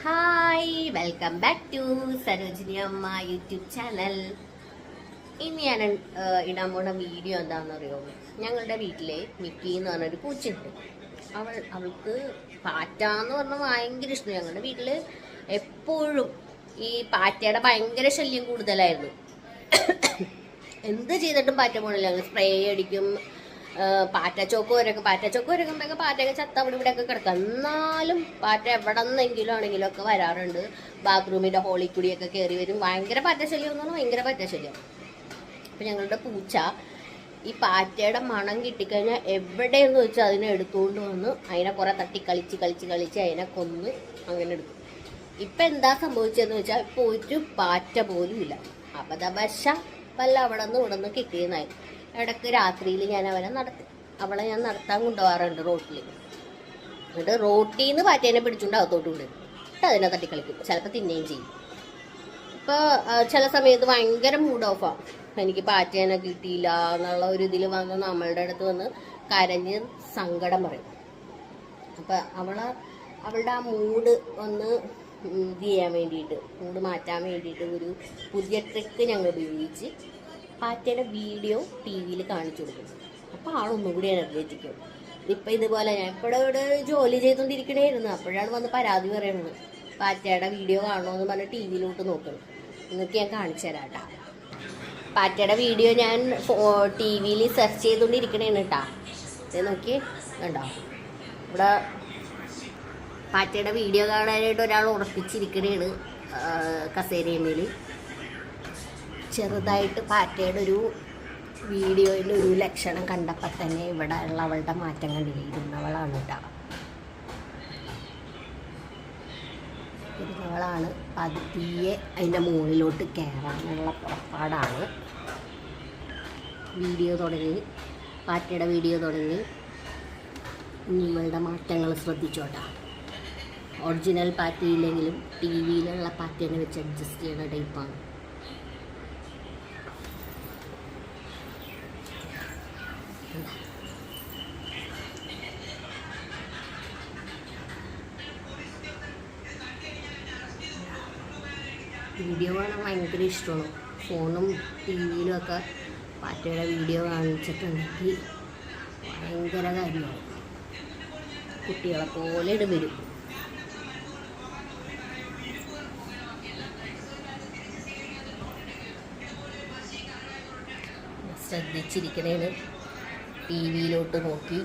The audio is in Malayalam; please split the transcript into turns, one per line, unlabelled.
Hi, welcome back to Sarojini Amma YouTube channel. ഇനി ഞാൻ ഇടാൻ പോണ വീഡിയോ എന്താണെന്നറിയോ? ഞങ്ങളുടെ വീട്ടിലെ മിക്കി എന്ന് പറഞ്ഞൊരു പൂച്ചയുണ്ട്. അവൾക്ക് പാറ്റാന്ന് പറഞ്ഞാൽ ഭയങ്കര ഇഷ്ടം. ഞങ്ങളുടെ വീട്ടിൽ എപ്പോഴും ഈ പാറ്റയുടെ ഭയങ്കര ശല്യം കൂടുതലായിരുന്നു. എന്ത് ചെയ്തിട്ടും പാറ്റ പോണില്ല. ഞങ്ങൾ സ്പ്രേ അടിക്കും, പാറ്റച്ചോക്ക് വരക്കുമ്പോഴൊക്കെ പാറ്റയൊക്കെ ചത്ത അവിടെ ഇവിടെയൊക്കെ കിടക്കുക. എന്നാലും പാറ്റ എവിടെ നിന്നെങ്കിലും ആണെങ്കിലും ഒക്കെ വരാറുണ്ട്. ബാത്റൂമിൻ്റെ ഹോളിൽ കൂടിയൊക്കെ കയറി വരും. ഭയങ്കര പാറ്റശല്യം എന്ന് പറഞ്ഞാൽ ഭയങ്കര പാറ്റശല്യം. അപ്പം ഞങ്ങളുടെ പൂച്ച ഈ പാറ്റയുടെ മണം കിട്ടിക്കഴിഞ്ഞാൽ എവിടെയെന്ന് വെച്ചാൽ അതിനെ എടുത്തുകൊണ്ട് വന്ന് അതിനെ കുറേ തട്ടി കളിച്ച് അതിനെ കൊന്ന് അങ്ങനെ എടുക്കും. ഇപ്പം എന്താ സംഭവിച്ചതെന്ന് വെച്ചാൽ ഇപ്പോൾ ഒരു പാറ്റ പോലും ഇല്ല. അബദ്ധവശ വല്ല അവിടെ നിന്ന് കിട്ടിയെന്നായി. ഇടയ്ക്ക് രാത്രിയിൽ ഞാൻ അവളെ ഞാൻ നടത്താൻ കൊണ്ടുപോകാറുണ്ട് റോട്ടിൽ. എന്നിട്ട് റോട്ടിൽ നിന്ന് പാറ്റേനെ പിടിച്ചുകൊണ്ട് അകത്തോട്ട് കൊണ്ടുവരും. എന്നിട്ട് അതിനെ തട്ടിക്കളിക്കും, ചിലപ്പോൾ തിന്നുകയും ചെയ്യും. ഇപ്പോൾ ചില സമയത്ത് ഭയങ്കര മൂഡ് ഓഫാണ്. എനിക്ക് പാറ്റേനെ കിട്ടിയില്ല എന്നുള്ള ഒരു ഇതിൽ വന്ന് നമ്മളുടെ അടുത്ത് വന്ന് കരഞ്ഞ് സങ്കടം പറയും. അപ്പം അവളുടെ ആ മൂഡ് ഒന്ന് ഇത് ചെയ്യാൻ വേണ്ടിയിട്ട്, മൂഡ് മാറ്റാൻ വേണ്ടിയിട്ട് ഒരു പുതിയ ട്രിക്ക് ഞങ്ങൾ ഉപയോഗിച്ച് പാറ്റയുടെ വീഡിയോ ടി വിയിൽ കാണിച്ചു കൊടുക്കും. അപ്പോൾ ആളൊന്നും കൂടി എനർജറ്റിക്കും. ഇപ്പം ഇതുപോലെ ഞാൻ ഇവിടെ ജോലി ചെയ്തുകൊണ്ടിരിക്കണമായിരുന്നു. അപ്പോഴാണ് വന്ന് പരാതി പറയുന്നത്, പാറ്റയുടെ വീഡിയോ കാണണമെന്ന് പറഞ്ഞ് ടി വിയിലോട്ട് നോക്കണം. നിങ്ങൾക്ക് ഞാൻ കാണിച്ചു തരാം കേട്ടോ. പാറ്റയുടെ വീഡിയോ ഞാൻ ടി വിയിൽ സെർച്ച് ചെയ്തുകൊണ്ടിരിക്കണേന്ന് കേട്ടോ. ഇത് നോക്കി കണ്ടോ, ഇവിടെ പാറ്റയുടെ വീഡിയോ കാണാനായിട്ട് ഒരാൾ ഉറപ്പിച്ചിരിക്കണേണ് കസേരയിൽ. ചെറുതായിട്ട് പാറ്റയുടെ ഒരു വീഡിയോയിൽ ഒരു ലക്ഷണം കണ്ടപ്പോൾ തന്നെ ഇവിടെ ഉള്ള അവളുടെ മാറ്റം കണ്ടിരുന്നവളാണ് കേട്ടോ. ഇരുന്നവളാണ് പതിയെ അതിൻ്റെ മുകളിലോട്ട് കയറാനുള്ള പുറപ്പാടാണ്. പാറ്റയുടെ വീഡിയോ തുടങ്ങി. ഇവളുടെ മാറ്റങ്ങൾ ശ്രദ്ധിച്ചോട്ടാ. ഒറിജിനൽ പാറ്റയില്ലെങ്കിലും ടി വിയിലുള്ള പാറ്റേനെ വെച്ച് അഡ്ജസ്റ്റ് ചെയ്യുന്ന ടൈപ്പാണ്. വീഡിയോ കാണാൻ ഭയങ്കര ഇഷ്ടമാണ്. ഫോണും ടി വിയിലും ഒക്കെ പാറ്റയുടെ വീഡിയോ കാണിച്ചിട്ടുണ്ടെങ്കിൽ ഭയങ്കര കാര്യമാണ്. കുട്ടികളെ പോലെ വരും. ശ്രദ്ധിച്ചിരിക്കണേന് ടി വിയിലോട്ട് നോക്കി